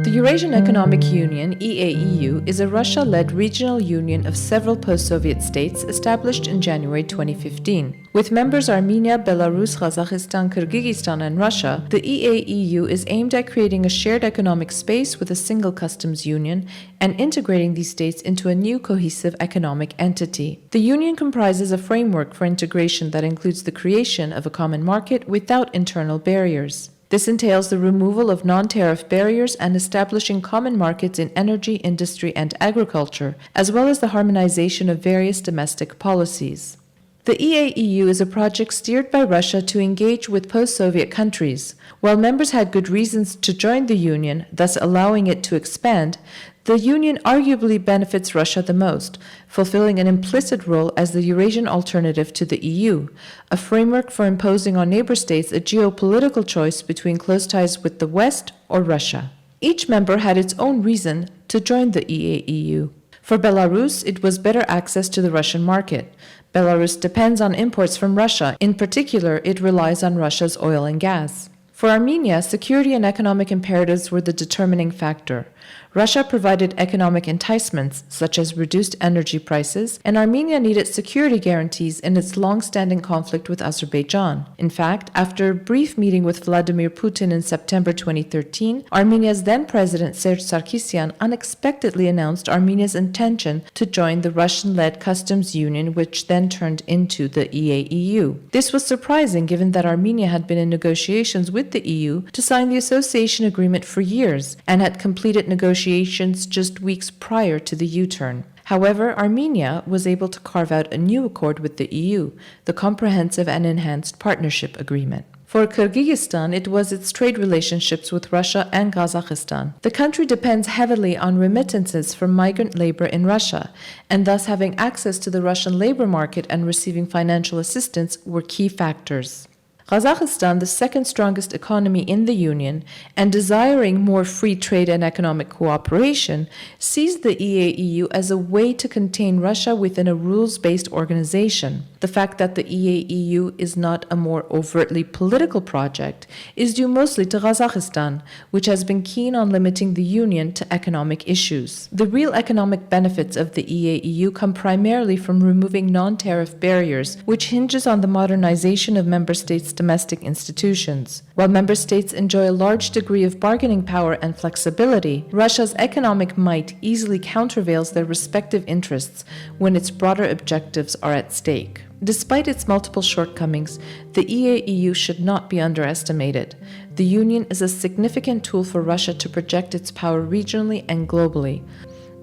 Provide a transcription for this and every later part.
The Eurasian Economic Union, EAEU, is a Russia-led regional union of several post-Soviet states established in January 2015. With members Armenia, Belarus, Kazakhstan, Kyrgyzstan, and Russia, the EAEU is aimed at creating a shared economic space with a single customs union and integrating these states into a new cohesive economic entity. The union comprises a framework for integration that includes the creation of a common market without internal barriers. This entails the removal of non-tariff barriers and establishing common markets in energy, industry, and agriculture, as well as the harmonization of various domestic policies. The EAEU is a project steered by Russia to engage with post-Soviet countries. While members had good reasons to join the union, thus allowing it to expand, the union arguably benefits Russia the most, fulfilling an implicit role as the Eurasian alternative to the EU, a framework for imposing on neighbor states a geopolitical choice between close ties with the West or Russia. Each member had its own reason to join the EAEU. For Belarus, it was better access to the Russian market. Belarus depends on imports from Russia. In particular, it relies on Russia's oil and gas. For Armenia, security and economic imperatives were the determining factor. Russia provided economic enticements, such as reduced energy prices, and Armenia needed security guarantees in its long-standing conflict with Azerbaijan. In fact, after a brief meeting with Vladimir Putin in September 2013, Armenia's then-president Serge Sarkisyan unexpectedly announced Armenia's intention to join the Russian-led customs union, which then turned into the EAEU. This was surprising given that Armenia had been in negotiations with the EU to sign the association agreement for years and had completed negotiations just weeks prior to the U-turn. However, Armenia was able to carve out a new accord with the EU, the Comprehensive and Enhanced Partnership Agreement. For Kyrgyzstan, it was its trade relationships with Russia and Kazakhstan. The country depends heavily on remittances from migrant labor in Russia, and thus having access to the Russian labor market and receiving financial assistance were key factors. Kazakhstan, the second strongest economy in the Union, and desiring more free trade and economic cooperation, sees the EAEU as a way to contain Russia within a rules-based organization. The fact that the EAEU is not a more overtly political project is due mostly to Kazakhstan, which has been keen on limiting the Union to economic issues. The real economic benefits of the EAEU come primarily from removing non-tariff barriers, which hinges on the modernization of member states' domestic institutions. While member states enjoy a large degree of bargaining power and flexibility, Russia's economic might easily countervails their respective interests when its broader objectives are at stake. Despite its multiple shortcomings, the EAEU should not be underestimated. The Union is a significant tool for Russia to project its power regionally and globally.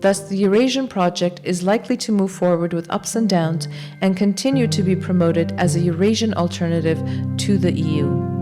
Thus, the Eurasian project is likely to move forward with ups and downs and continue to be promoted as a Eurasian alternative to the EU.